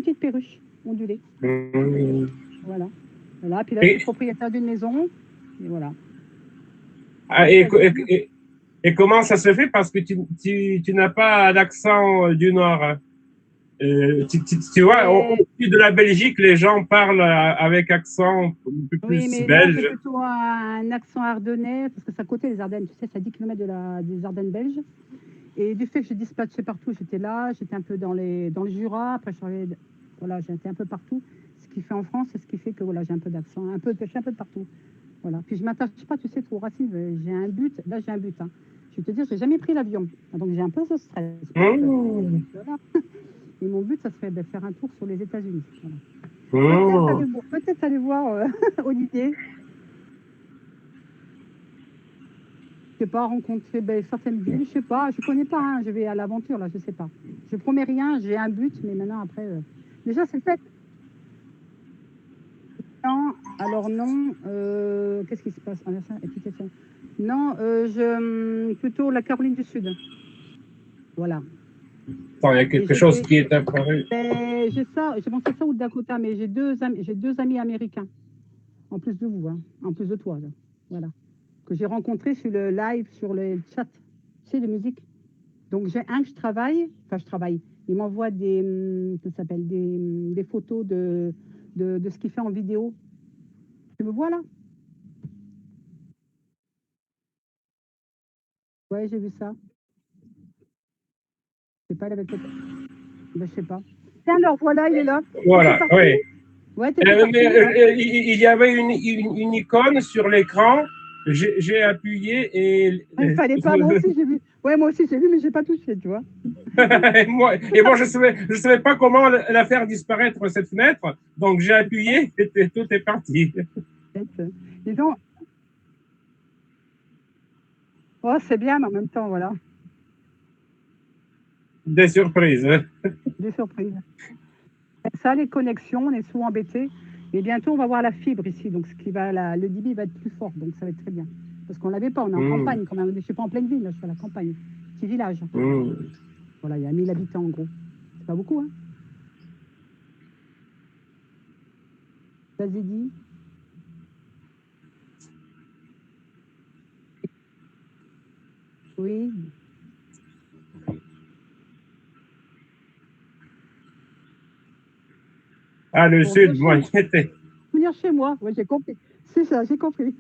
petite perruche ondulée. Mmh. Voilà. Voilà. Puis là, je Et, suis propriétaire d'une maison. Et voilà. ah, Donc, ça se passe bien. et comment ça se fait? Parce que tu n'as pas d'accent du Nord. Hein. Tu vois, au Et sud de la Belgique, les gens parlent avec accent un peu oui, plus mais moi, j'ai belge. plutôt un accent ardennais, parce que c'est à côté des Ardennes. Tu sais, c'est à 10 km des Ardennes belges. Et du fait que j'ai dispatché partout, j'étais là, j'étais un peu dans le Jura, après voilà, j'ai été un peu partout. Ce qui fait en France, c'est ce qui fait que voilà, j'ai un peu d'accent, je suis un peu de partout. Voilà. Puis je m'attache pas, tu sais, trop aux racines. J'ai un but, là j'ai un but. Hein. Je vais te dire, j'ai jamais pris l'avion, donc j'ai un peu de stress. Mmh. Voilà. Et mon but, ça serait de faire un tour sur les États-Unis. Voilà. Mmh. Peut-être aller voir Olivier. Je sais pas, rencontrer certaines villes, je sais pas, je connais pas, hein, je vais à l'aventure là, je sais pas. Je promets rien, j'ai un but, mais maintenant après, déjà c'est fait. Non, alors non, qu'est-ce qui se passe? Ah, ça, application. Non, plutôt la Caroline du Sud, voilà. Attends, il y a Et quelque chose qui est apparu. j'ai ça, j'ai pensé ça ou Dakota, mais j'ai deux amis américains, en plus de vous, hein, en plus de toi, là. Voilà, que j'ai rencontrés sur le live, sur le chat, tu sais, de musique. Donc j'ai un que je travaille. Il m'envoie ça s'appelle des photos de ce qu'il fait en vidéo. Tu me vois là? Ouais, j'ai vu ça. Je sais pas, il avait peut-être. Ben, je sais pas. Tiens, alors voilà, il est là. T'étais Voilà, parti? oui. Ouais, t'étais parti. Hop. Il y avait une icône sur l'écran. J'ai appuyé et Ah, il fallait pas, moi aussi j'ai vu. Ouais, moi aussi j'ai vu, mais j'ai pas touché, tu vois. moi, je savais pas comment la faire disparaître, cette fenêtre. Donc, j'ai appuyé et tout est parti. Dis donc, oh, c'est bien, mais en même temps, voilà, Des surprises. Hein. des surprises. Ça, les connexions, on est souvent embêtés. Mais bientôt, on va voir la fibre ici. Donc, le débit va être plus fort. Donc, ça va être très bien. Parce qu'on ne l'avait pas. On est en Mmh. campagne quand même. Je ne suis pas en pleine ville. Là, je suis à la campagne. Petit village. Mmh. Voilà, il y a 1000 habitants en gros. C'est pas beaucoup, hein? Vas-y, dis. Oui. Ah, le Pour venir sud, chez moi, moi. Venir chez moi. Oui, j'ai compris. C'est ça, j'ai compris.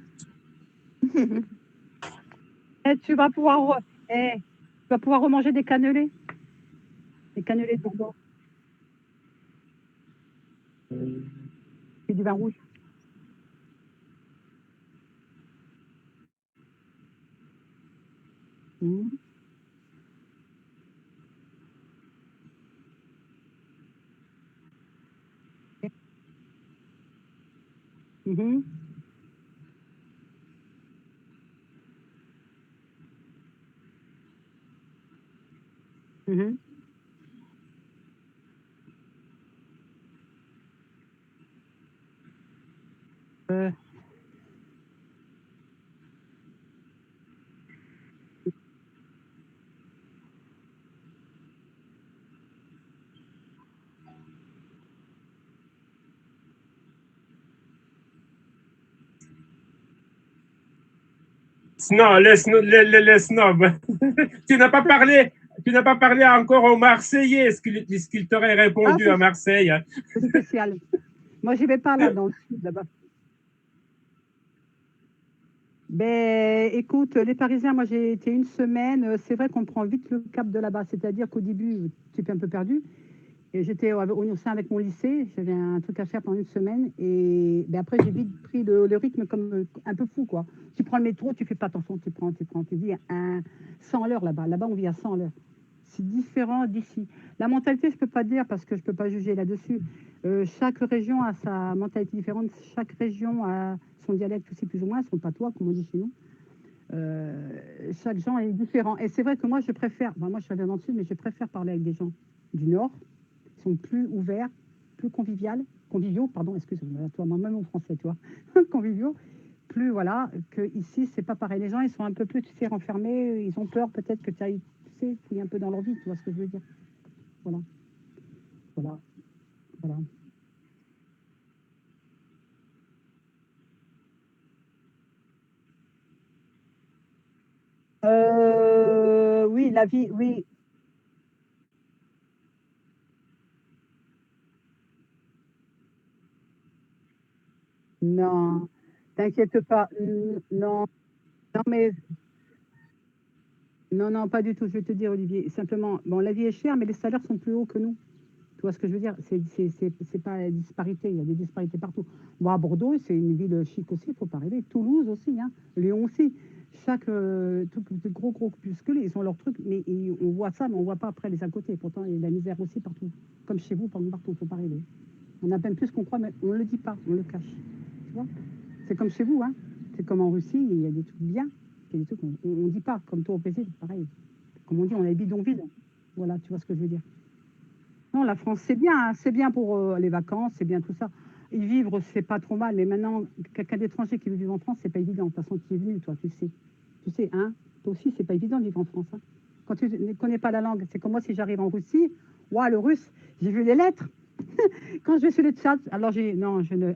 Et tu vas pouvoir, tu vas pouvoir remanger des cannelés. Des cannelés de Bourbon. Et du vin rouge. Mhm. Mhm. Mhm. Euh, non, les snobs. tu n'as pas parlé. Tu n'as pas parlé encore aux Marseillais, ce qu'il t'aurait Ah, répondu à Marseille. c'est spécial. Moi, j'y vais pas là, dans le sud, là-bas. Ben, écoute, les Parisiens, moi j'ai été une semaine. C'est vrai qu'on prend vite le cap de là-bas. C'est-à-dire qu'au début, tu es un peu perdu. Et j'étais au sein avec mon lycée. J'avais un truc à faire pendant une semaine. Et ben, après, j'ai vite pris le rythme comme un peu fou, quoi. Tu prends le métro, tu fais pas attention, tu dis à 100 à l'heure là-bas. Là-bas, on vit à 100 à l'heure. C'est différent d'ici. La mentalité, je peux pas dire parce que je peux pas juger là-dessus. Chaque région a sa mentalité différente. Chaque région a son dialecte aussi plus ou moins, son patois, comme on dit chez nous. Chaque gens est différent. Et c'est vrai que moi, je préfère, enfin, moi je suis dans le sud, mais je préfère parler avec des gens du nord, qui sont plus ouverts, plus conviviaux, pardon, excuse-moi, toi, moi-même en français, tu vois, conviviaux, plus, voilà, que ici, c'est pas pareil. Les gens, ils sont un peu plus, tu sais, renfermés, ils ont peur peut-être que tu ailles, tu sais, fouiller un peu dans leur vie, tu vois ce que je veux dire. Voilà, voilà. Voilà. Oui, la vie, oui. Non, t'inquiète pas. Non, non, mais non, non, pas du tout. Je vais te dire, Olivier. Simplement, bon, la vie est chère, mais les salaires sont plus hauts que nous. Tu vois ce que je veux dire? C'est pas la disparité. Il y a des disparités partout. Bon, à Bordeaux, c'est une ville chic aussi, il faut pas rêver. Toulouse aussi, hein. Lyon aussi. Chaque truc, des gros opuscules, ils ont leur truc, mais on voit ça, mais on voit pas après les à côté. Pourtant, il y a de la misère aussi partout. Comme chez vous, partout, il faut pas rêver. On a peine plus qu'on croit, mais on ne le dit pas, on le cache. Tu vois? C'est comme chez vous, hein. C'est comme en Russie, il y a des trucs bien, il y a des trucs qu'on ne dit pas, comme toi au Brésil, pareil. Comme on dit, on a les bidons vides. Voilà, tu vois ce que je veux dire. Non, la France, c'est bien, hein, c'est bien pour les vacances, c'est bien tout ça. Y vivre, c'est pas trop mal, mais maintenant, quelqu'un d'étranger qui veut vivre en France, c'est pas évident. De toute façon, tu es venu, toi, tu sais. Tu sais, hein, toi aussi, c'est pas évident de vivre en France. Hein. Quand tu ne connais pas la langue, c'est comme moi si j'arrive en Russie, ouah, le russe, j'ai vu les lettres. Quand je vais sur les chats, alors non, je ne,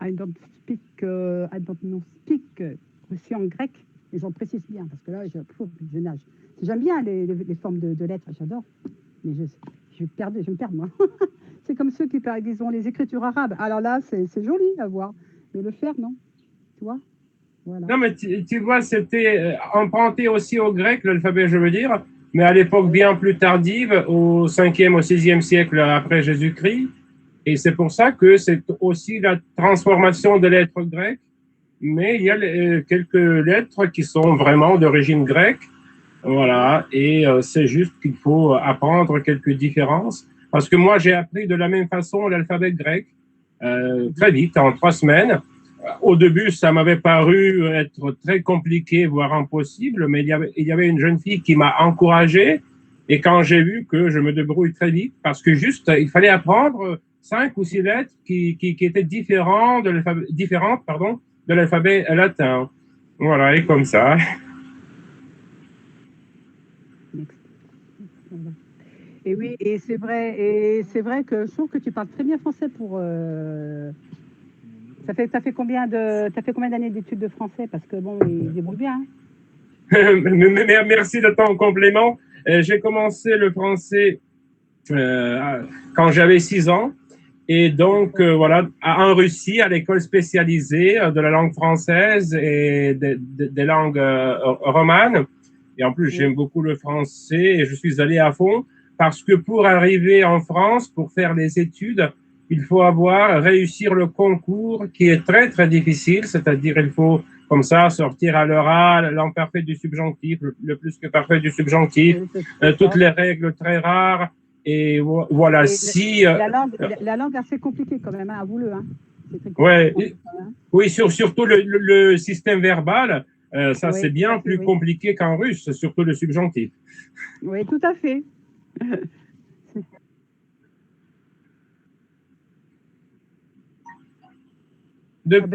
I don't know speak russe en grec, et j'en précise bien, parce que là, je nage. J'aime bien les formes de lettres, j'adore, mais je me perds, moi. C'est comme ceux qui ont les écritures arabes. Alors là, c'est joli à voir, mais le faire, non, tu vois, voilà. Non, mais tu vois, c'était emprunté aussi au grec, l'alphabet, je veux dire, mais à l'époque bien plus tardive, au 5e, au 6e siècle après Jésus-Christ. Et c'est pour ça que c'est aussi la transformation des lettres grecques, mais il y a quelques lettres qui sont vraiment d'origine grecque. Voilà, et c'est juste qu'il faut apprendre quelques différences. Parce que moi, j'ai appris de la même façon l'alphabet grec, très vite, en 3 semaines. Au début, ça m'avait paru être très compliqué, voire impossible, mais il y avait une jeune fille qui m'a encouragé. Et quand j'ai vu que je me débrouille très vite, parce que juste, il fallait apprendre 5 ou 6 lettres qui étaient différentes, pardon, de l'alphabet latin. Voilà, et comme ça. Voilà. Et oui, et c'est vrai que je trouve que tu parles très bien français pour. T'as fait combien d'années d'études de français? Parce que bon, il débrouille bien. Hein. Merci de ton complément. J'ai commencé le français quand j'avais 6 ans. Et donc, voilà, en Russie, à l'école spécialisée de la langue française et des langues romanes. Et en plus, j'aime Oui. beaucoup le français et je suis allé à fond parce que pour arriver en France, pour faire les études, il faut réussir le concours qui est très, très difficile. C'est-à-dire, il faut, comme ça, sortir à l'oral l'imparfait du subjonctif, le plus que parfait du subjonctif, Oui, c'est toutes ça. les règles très rares. Et voilà, Et si la langue assez compliquée quand même, hein, avoue-le. Hein. C'est très compliqué ouais, français quand même. Hein. oui, surtout le système verbal, ça c'est Oui, tout à bien fait, plus oui. compliqué qu'en russe, surtout le subjonctif. Oui, tout à fait. Ah ben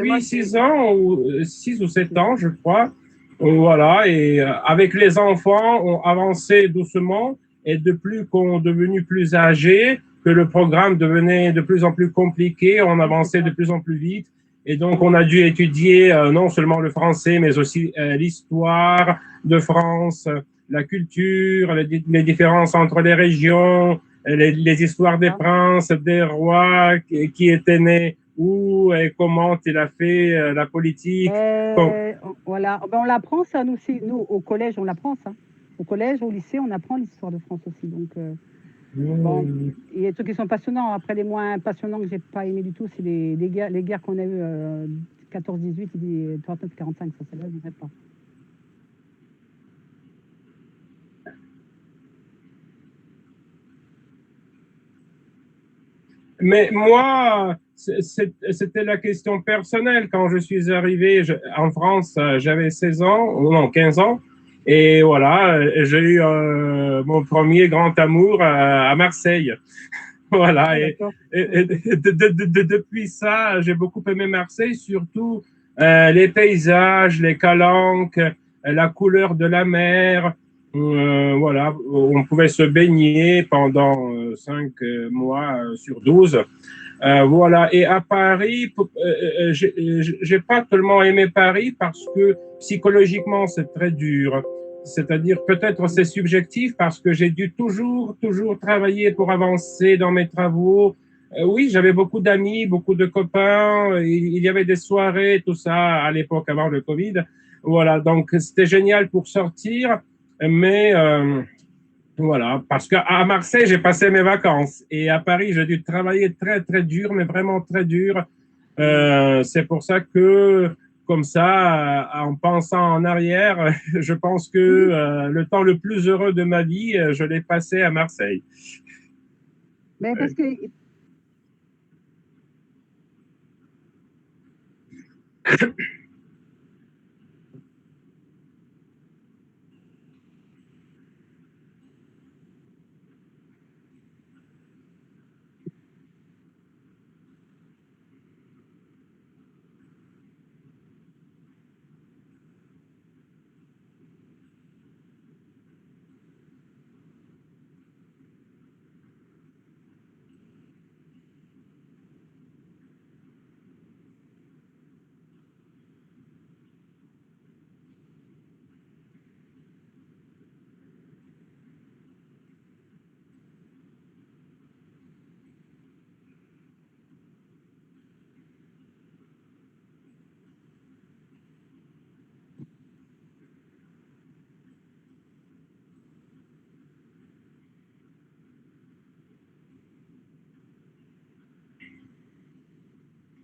moi, Depuis 6 ans, ou 6 ou 7 ans, je crois, voilà, et avec les enfants, on avançait doucement, et de plus qu'on devenu plus âgé, que le programme devenait de plus en plus compliqué, on oui, c'est avançait de ça. plus en plus vite, et donc on a dû étudier non seulement le français, mais aussi l'histoire de France, la culture, les différences entre les régions, les histoires des Ah. princes, des rois qui étaient nés où et comment il a fait la politique. Voilà. Ben, on l'apprend ça, nous aussi. Nous, au collège, on l'apprend ça. Au collège, au lycée, on apprend l'histoire de France aussi. Donc, bon, il y a des trucs qui sont passionnants. Après, les moins passionnants que j'ai pas aimé du tout, c'est les guerres qu'on a eues 14-18 et 39-45. Ça, là, je ne pas. Mais moi, c'était la question personnelle. Quand je suis arrivé en France, j'avais 16 ans, ou non, 15 ans. Et voilà, j'ai eu mon premier grand amour à Marseille. Voilà, Ah, et, d'accord. et- Ok. et depuis ça, j'ai beaucoup aimé Marseille, surtout les paysages, les calanques, la couleur de la mer. Voilà, on pouvait se baigner pendant 5 mois sur 12. Voilà, et à Paris, j'ai pas tellement aimé Paris parce que psychologiquement c'est très dur. C'est-à-dire, peut-être c'est subjectif parce que j'ai dû toujours travailler pour avancer dans mes travaux. Oui, j'avais beaucoup d'amis, beaucoup de copains. Il y avait des soirées, tout ça à l'époque avant le Covid. Voilà, donc c'était génial pour sortir, mais voilà, parce qu'à Marseille, j'ai passé mes vacances et à Paris, j'ai dû travailler très dur, mais vraiment très dur. C'est pour ça que, comme ça, en pensant en arrière, je pense que le temps le plus heureux de ma vie, je l'ai passé à Marseille. Mais parce que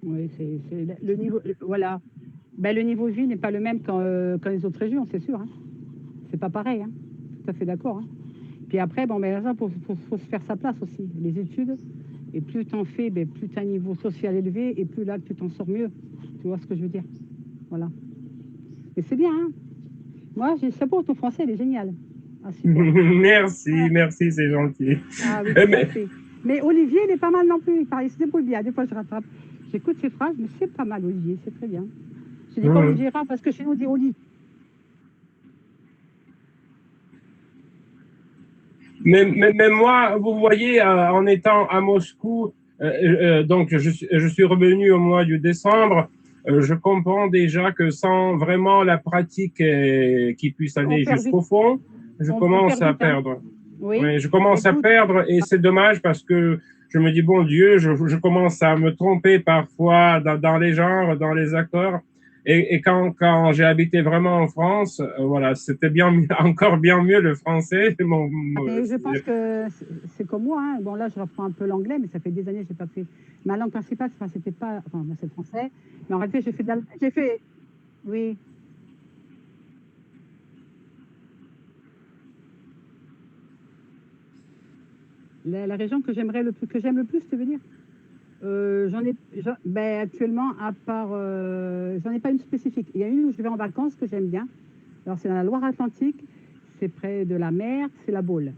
oui, c'est le niveau, voilà. Ben, le niveau de vie n'est pas le même qu'en les autres régions, c'est sûr, hein. C'est pas pareil, hein. Tout à fait d'accord, hein. Puis après, bon, ben, ça, faut se faire sa place aussi. Les études, et plus tu en fais, ben, plus tu as un niveau social élevé, et plus là, tu t'en sors mieux. Tu vois ce que je veux dire? Voilà. Et c'est bien, hein. Moi, j'ai ça pour ton français, il est génial. Ah, super. Merci, Ah, merci, c'est gentil. ah oui, tout à Mais, fait. Mais Olivier, il est pas mal non plus. Il parle, il se débrouille bien. Des fois, je rattrape. J'écoute ses phrases, mais c'est pas mal, Olivier. C'est très bien. Je dis pas Olivier Rap parce que chez nous, on dit Oli. mais moi, vous voyez, en étant à Moscou, donc je suis revenu au mois de décembre, je comprends déjà que sans vraiment la pratique qui puisse On aller perd vite. jusqu'au fond, je On commence perd à vite, hein. perdre. Oui. Ouais, je commence à Écoute, perdre et c'est dommage parce que je me dis, bon Dieu, je commence à me tromper parfois dans les genres, dans les accords. Et quand j'ai habité vraiment en France, voilà, c'était bien encore bien mieux le français. mais je pense que c'est comme moi, hein. Bon, là, je reprends un peu l'anglais, mais ça fait des années que je n'ai pas fait. Ma langue principale, enfin, c'était pas. Enfin, moi, c'est le français. Mais en réalité, j'ai fait. Oui. La région que j'aimerais le plus, que j'aime le plus, tu veux dire? Ben, actuellement, à part. J'en ai pas une spécifique. Il y a une où je vais en vacances que j'aime bien. Alors, c'est dans la Loire-Atlantique. C'est près de la mer. C'est la Baule.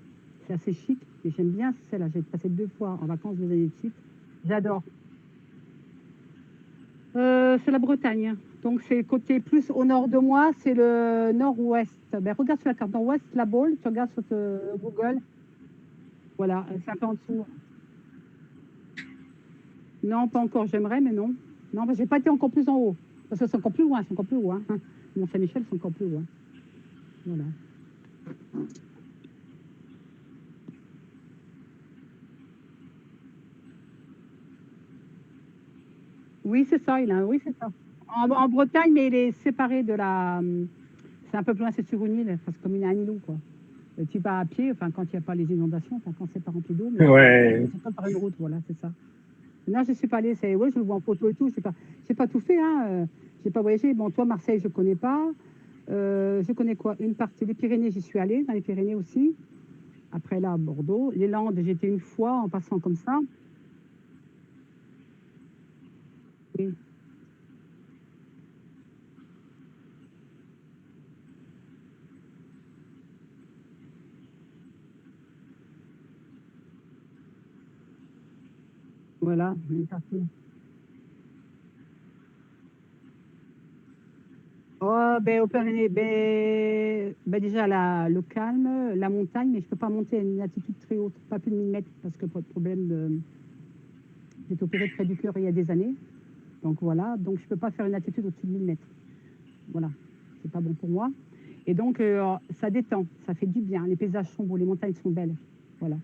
C'est assez chic, mais j'aime bien celle-là. J'ai passé 2 fois en vacances 2 années de suite. J'adore. C'est la Bretagne. Donc, c'est côté plus au nord de moi, c'est le nord-ouest. Ben, regarde sur la carte nord-ouest, la Baule, tu regardes sur Google. Voilà, c'est un peu en dessous. Non, pas encore, j'aimerais, mais non. Non, j'ai pas été encore plus en haut. Parce que c'est encore plus loin, c'est encore plus loin. Mont-Saint-Michel, c'est encore plus loin. Voilà. Oui, c'est ça, oui, c'est ça. En Bretagne, mais il est séparé de la. C'est un peu plus loin, c'est sur une île, parce que comme il a un îlot, quoi. Tu vas à pied, enfin, quand il n'y a pas les inondations, enfin, quand c'est pas rempli d'eau, mais Ouais. c'est pas par une route, voilà, c'est ça. Non, je ne suis pas allée, ouais, je le vois en photo et tout, j'ai pas tout fait, hein. J'ai pas voyagé. Bon, toi, Marseille, je connais pas. Je connais quoi? Une partie des Pyrénées, j'y suis allée, dans les Pyrénées aussi. Après, là, à Bordeaux. Les Landes, j'étais une fois en passant comme ça. Oui, voilà, une partie. Oh, ben, au Pyrénées, déjà le calme, la montagne, mais je ne peux pas monter à une altitude très haute, pas plus de 1000 mètres, parce que pour le problème j'ai été opérée près du cœur il y a des années. Donc voilà, donc je ne peux pas faire une altitude au-dessus de 1000 mètres. Voilà, c'est pas bon pour moi. Et donc ça détend, ça fait du bien. Les paysages sont beaux, les montagnes sont belles. Voilà,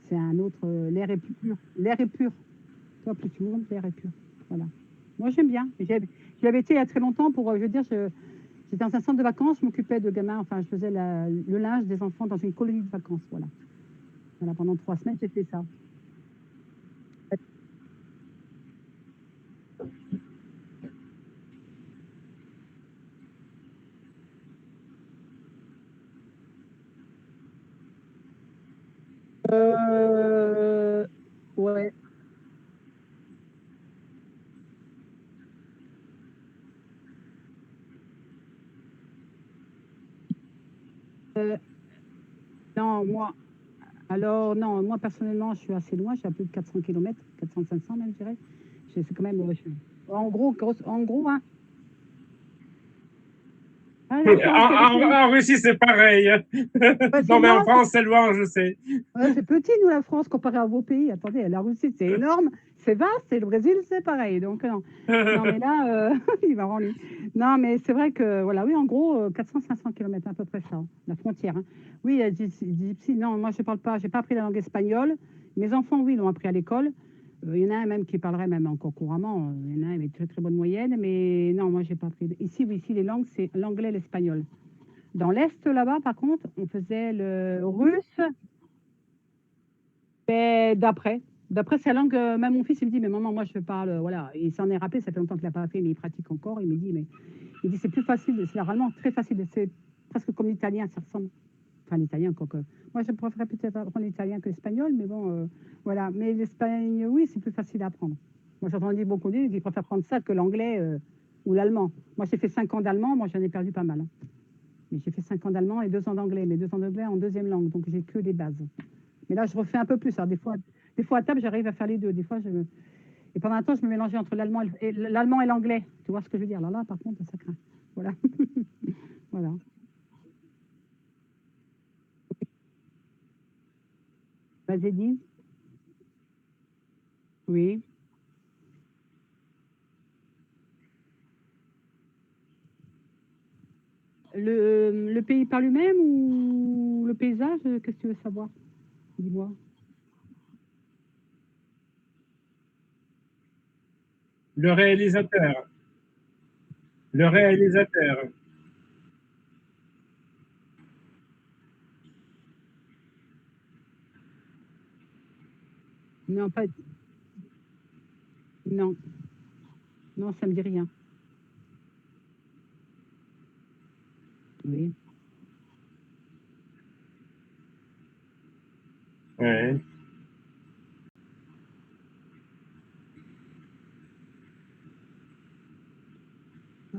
c'est un autre. L'air est plus pur. L'air est pur. Toi, plus tu montes, l'air est pur. Voilà. Moi, j'aime bien. J'y avais été il y a très longtemps pour, je veux dire, j'étais dans un centre de vacances, je m'occupais de gamins, enfin, je faisais le linge des enfants dans une colonie de vacances. Voilà. Voilà, pendant 3 semaines, j'ai fait ça. Ouais. Euh, non, alors, moi, personnellement, je suis assez loin, je suis à plus de 400 km, 400-500 même, je dirais. C'est quand même, en gros, en gros, hein. Ah, d'accord, ok, En Russie, c'est pareil. bah, Non, mais en non, France, c'est loin, je sais. ouais, c'est petit, nous, la France, comparé à vos pays. Attendez, la Russie, c'est énorme, c'est vaste, et le Brésil, c'est pareil. Donc, non. Non, mais là, il va rendre. Non, mais c'est vrai que, voilà, oui, en gros, 400-500 km, à peu près ça, la frontière. Hein. Oui, Gypsy, non, moi, je parle pas, j'ai pas appris la langue espagnole. Mes enfants, oui, l'ont appris à l'école. Il y en a un même qui parlerait même encore couramment. Il y en a un avec très, très bonne moyenne, mais non, moi, j'ai pas appris. Ici, oui, ici, les langues, c'est l'anglais, l'espagnol. Dans l'Est, là-bas, par contre, on faisait le russe. Mais d'après sa langue, même mon fils, il me dit, mais maman, moi, je parle, voilà, il s'en est rappelé, ça fait longtemps qu'il n'a pas fait, mais il pratique encore. Il me dit, mais il dit, c'est plus facile, c'est vraiment très facile, c'est presque comme l'italien, ça ressemble. Enfin, l'italien, quoi que. Moi, je préférerais peut-être apprendre l'italien que l'espagnol, mais bon, voilà. Mais l'espagnol, oui, c'est plus facile à apprendre. Moi, j'ai entendu beaucoup dire qu'ils préfèrent apprendre ça que l'anglais ou l'allemand. Moi, j'ai fait 5 ans d'allemand, moi, j'en ai perdu pas mal. Hein. Mais j'ai fait 5 ans d'allemand et 2 ans d'anglais, mais 2 ans d'anglais en deuxième langue, donc j'ai que les bases. Mais là, je refais un peu plus. Alors, des fois à table, j'arrive à faire les deux. Des fois, et pendant un temps, je me mélangeais entre l'allemand et l'anglais. Tu vois ce que je veux dire? Alors là, par contre, ça craint. Voilà. Voilà. Vas-y, dis. Oui. Le pays par lui-même ou le paysage? Qu'est-ce que tu veux savoir? Dis-moi. Le réalisateur. Le réalisateur. Non, pas. Non. Non, ça me dit rien. Oui. Ouais. Oh.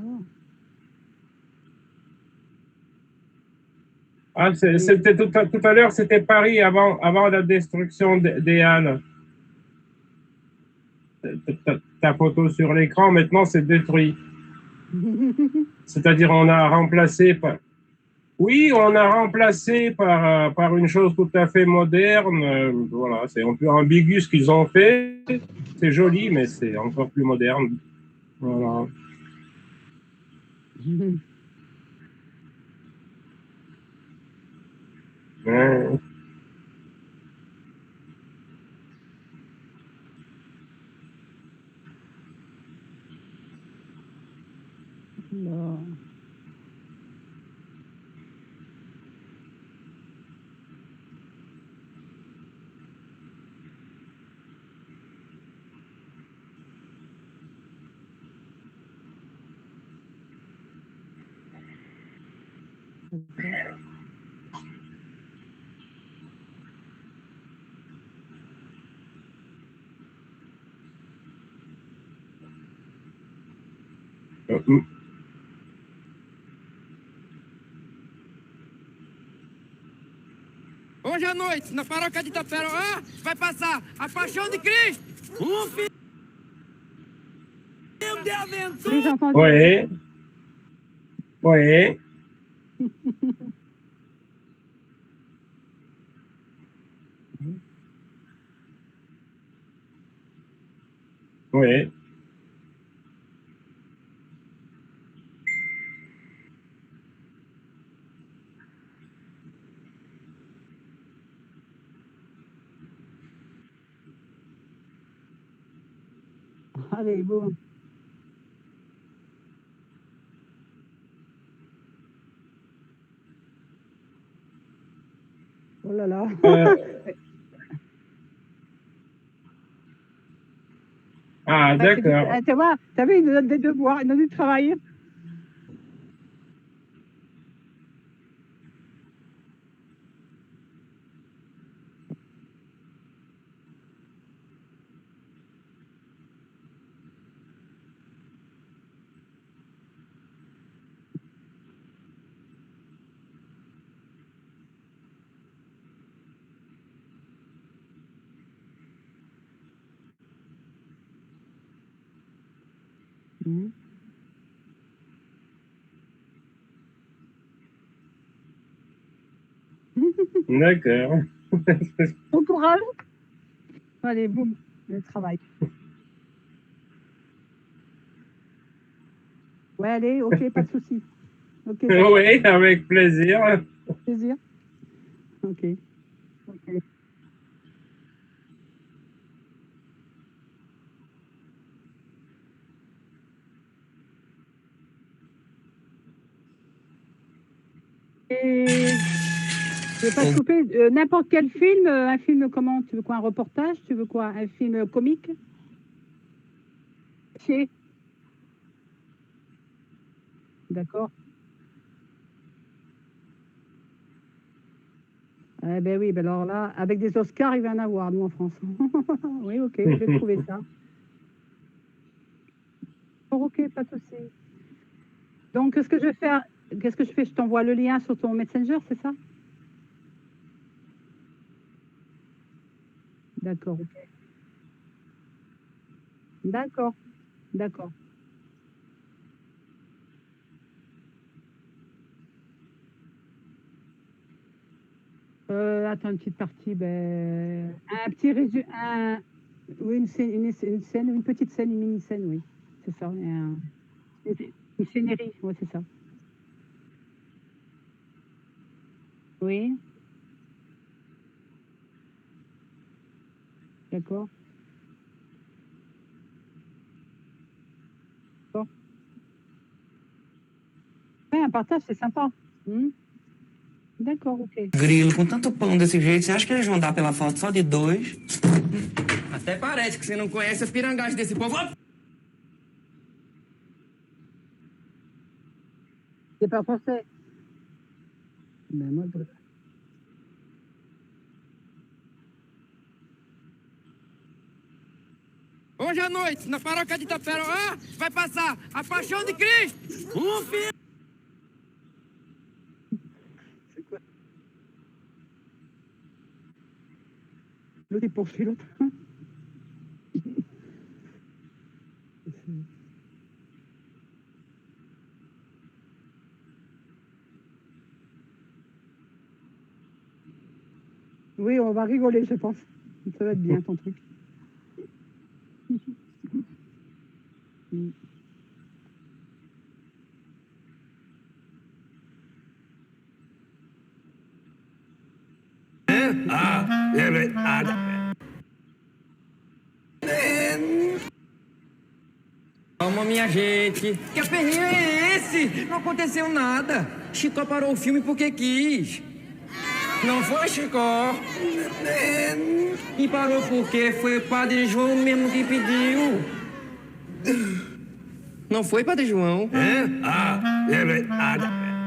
Ah, Et c'était tout à l'heure, c'était Paris avant la destruction des Halles. Ta photo sur l'écran, maintenant, c'est détruit. C'est-à-dire, on a remplacé par, oui, on a remplacé par une chose tout à fait moderne. Voilà, c'est un peu ambigu ce qu'ils ont fait. C'est joli, mais c'est encore plus moderne. Voilà. Ouais. Là. Hoje à noite, na paróquia de Itaperoá, vai passar a Paixão de Cristo. Filme de Oui, j'ai aventura. entendu. Ouais. Oui. Oui. Allez, bon. Oh là là. Ah, d'accord. Tu vois, tu vu, il nous donne des devoirs, il nous donne du travail. Mhm. D'accord. Bon courage. Allez, boum, le travail. Ouais, allez, ok, pas de souci. Ok, ça va, Oui, avec plaisir. plaisir. Ok. Ok. Et je vais pas te couper. N'importe quel film, un film comment? Tu veux quoi? Un reportage? Tu veux quoi? Un film comique? C'est. D'accord. Eh ben oui, ben alors là, avec des Oscars, il va y en avoir, nous, en France. Oui, ok, je vais trouver ça. Bon, ok, pas de souci. Donc, qu'est-ce que je vais faire? Qu'est-ce que je fais? Je t'envoie le lien sur ton Messenger, c'est ça? D'accord, ok. D'accord, d'accord. Attends, une petite partie, ben, un petit résumé, oui, une scène, une petite scène, une mini-scène, oui, c'est ça. Une scénerie, oui, c'est ça. Oui, d'accord. D'accord. Ouais, un partage, c'est sympa. Hmm. D'accord, ok. Grilo, com tanto pão desse jeito, você acha que eles vão dar pela foto só de dois? Até parece que você não conhece as pirangagens desse povo. C'est pas français. Ben, moi, Hoje à noite, na paróquia de Itaperoá, vai passar a Paixão de Cristo. Filho. c'est quoi? L'autre, il poursuit l'autre. Oui, on va rigoler, je pense. Ça va être bien, ton truc. Hmm. Calma, minha gente. Que aperreio é esse? Não aconteceu nada. Chicó parou o filme porque quis. Não foi, Chicó? E parou porque foi o Padre João mesmo que pediu. Não foi, Padre João?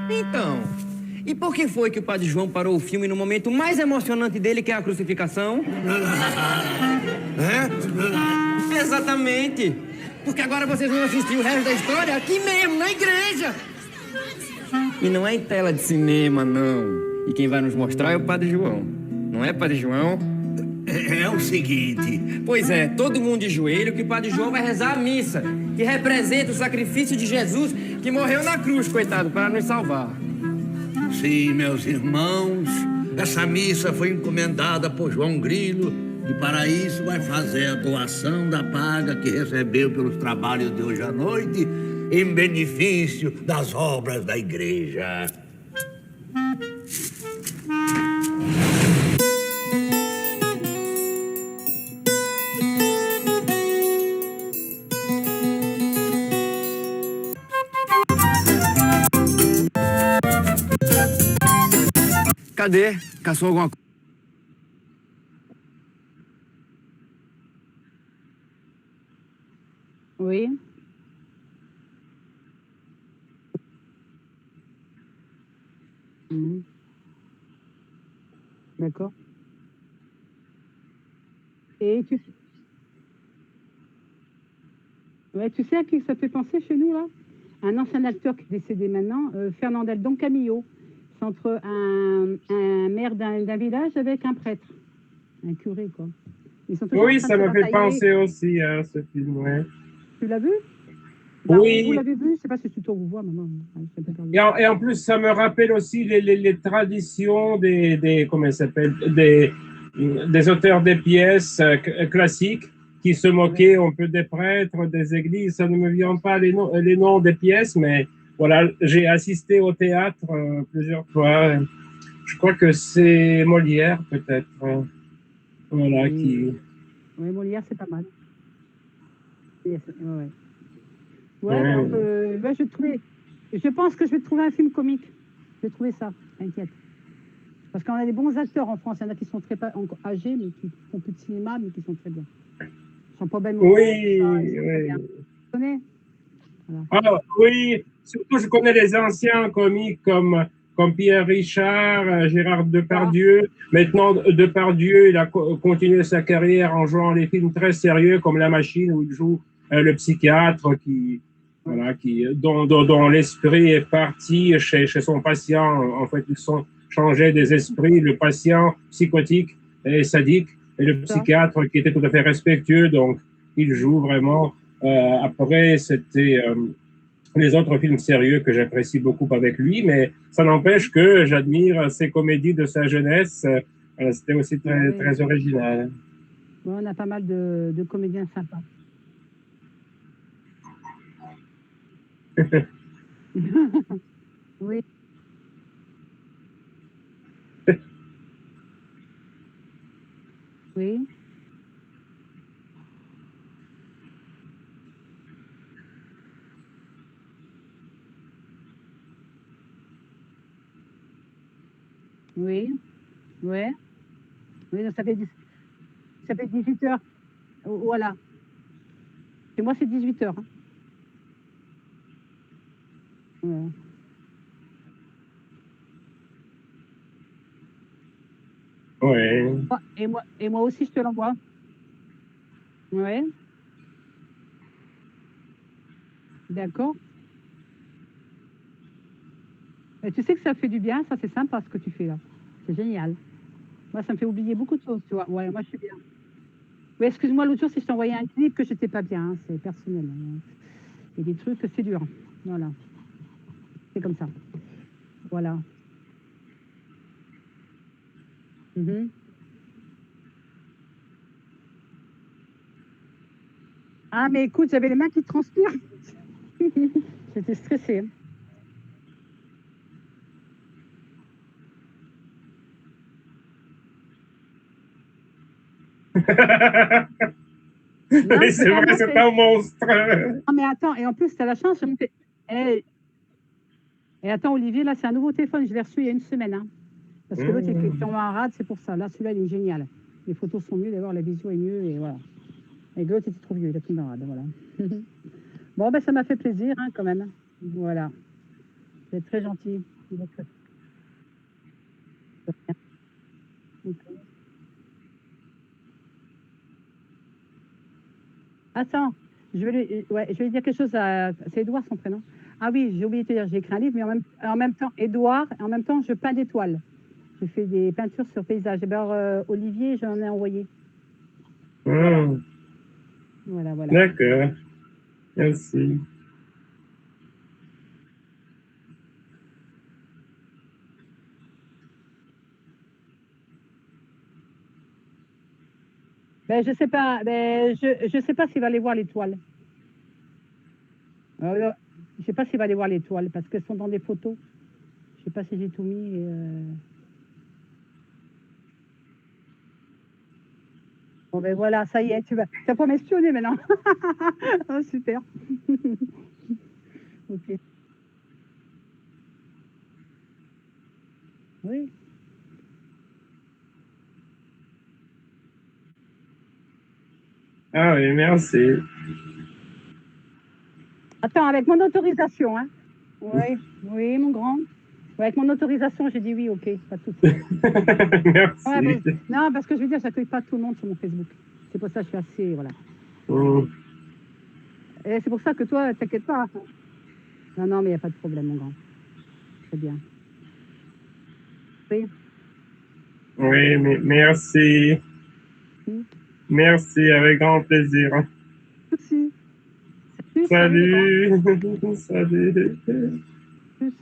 Então, e por que foi que o Padre João parou o filme no momento mais emocionante dele, que é a crucificação? Exatamente. Porque agora vocês vão assistir o resto da história aqui mesmo, na igreja. E não é em tela de cinema, não. E quem vai nos mostrar é o Padre João. Não é, Padre João? É o seguinte. Pois é, todo mundo de joelho, que o Padre João vai rezar a missa, que representa o sacrifício de Jesus, que morreu na cruz, coitado, para nos salvar. Sim, meus irmãos, essa missa foi encomendada por João Grilo e para isso vai fazer a doação da paga que recebeu pelos trabalhos de hoje à noite em benefício das obras da igreja. Cadê? Caçou alguma coisa? Oui. Mhm. D'accord. Et ouais, tu sais à qui ça fait penser chez nous, là? Un ancien acteur qui est décédé maintenant, Fernandel Don Camillo. C'est entre un maire d'un village avec un prêtre, un curé, quoi. Ils sont toujours en Oui, train de ça se m'a fait batailler. penser aussi à ce film, ouais. Tu l'as vu? Bah, Oui. vous l'avez vu? Je ne sais pas si tu te revois maintenant. Et en plus, ça me rappelle aussi les traditions comment ça s'appelle, des auteurs des pièces classiques qui se moquaient un peu des prêtres, des églises. Ça ne me vient pas les noms des pièces, mais voilà, j'ai assisté au théâtre plusieurs fois. Je crois que c'est Molière, peut-être. Voilà, Oui. qui... Oui, Molière, c'est pas mal. Ouais, ouais. Ouais. Ouais, donc, ouais, je pense que je vais te trouver un film comique. Je vais trouver ça, t'inquiète. Parce qu'on a des bons acteurs en France. Il y en a qui sont très âgés, mais qui font plus de cinéma, mais qui sont très bien. Ils sont pas belles. Oui, oui. Tu connais? Voilà. Ah, oui, surtout je connais les anciens comiques comme Pierre Richard, Gérard Depardieu. Maintenant, Depardieu, il a continué sa carrière en jouant les films très sérieux comme La Machine, où il joue le psychiatre dont l'esprit est parti chez son patient. En fait, ils sont changés des esprits, le patient psychotique et sadique, et le psychiatre qui était tout à fait respectueux. Donc, il joue vraiment. Après, c'était les autres films sérieux que j'apprécie beaucoup avec lui, mais ça n'empêche que j'admire ses comédies de sa jeunesse. C'était aussi très original. Ouais, on a pas mal de comédiens sympas. Oui. Oui. Oui. Ouais. Oui, ça fait 18 heures. Voilà. Et moi, c'est 18 heures. Hein. Ouais. Ouais. Et moi aussi, je te l'envoie. Ouais. D'accord. Et tu sais que ça fait du bien, ça c'est sympa ce que tu fais là. C'est génial. Moi, ça me fait oublier beaucoup de choses, tu vois. Ouais, moi je suis bien. Oui, excuse-moi, l'autre jour, si je t'envoyais un clip que j'étais pas bien, hein, c'est personnel. Hein. Il y a des trucs, c'est dur. Voilà. C'est comme ça. Voilà. Mm-hmm. Ah, mais écoute, j'avais les mains qui transpirent. J'étais stressée. Hein. Non, oui, c'est vrai, c'est un monstre. Non, mais attends, et en plus, tu as la chance. Et attends, Olivier, là, c'est un nouveau téléphone. Je l'ai reçu il y a une semaine. Hein. Parce que l'autre, il tombe en rade, c'est pour ça. Là, celui-là, il est génial. Les photos sont mieux, d'ailleurs, la visio est mieux, et voilà. Et l'autre était trop vieux, il a tombé en rade, voilà. Bon, ben, ça m'a fait plaisir, hein, quand même. Voilà. C'est très gentil. Attends, je vais lui dire quelque chose à... C'est Édouard, son prénom? Ah oui, j'ai oublié de te dire, j'ai écrit un livre, mais en même temps, Édouard, en même temps, je peins des toiles. Je fais des peintures sur paysage. Et ben, Olivier, j'en ai envoyé. Ah, Voilà, voilà. d'accord. Merci. Ben, je sais pas, ben, je sais pas s'il va aller voir l'étoile. Je sais pas s'il va aller voir l'étoile parce qu'elles sont dans des photos. Je sais pas si j'ai tout mis. Bon, ben voilà, ça y est, tu vas pas m'espionner maintenant. Ah, super. Ok. Oui. Ah oui, merci. Attends, avec mon autorisation, hein. Oui, oui, mon grand. Ouais, avec mon autorisation, j'ai dit oui, ok, pas de souci. Ouais, Merci. non, parce que je veux dire, j'accueille pas tout le monde sur mon Facebook. C'est pour ça que je suis assez, voilà. Mm. Et c'est pour ça que toi, t'inquiète pas. Non, non, mais il n'y a pas de problème, mon grand. Très bien. Oui. Oui, merci. Oui. Merci, avec grand plaisir. Merci. Salut, salut, les grands. Salut. Salut. Plus.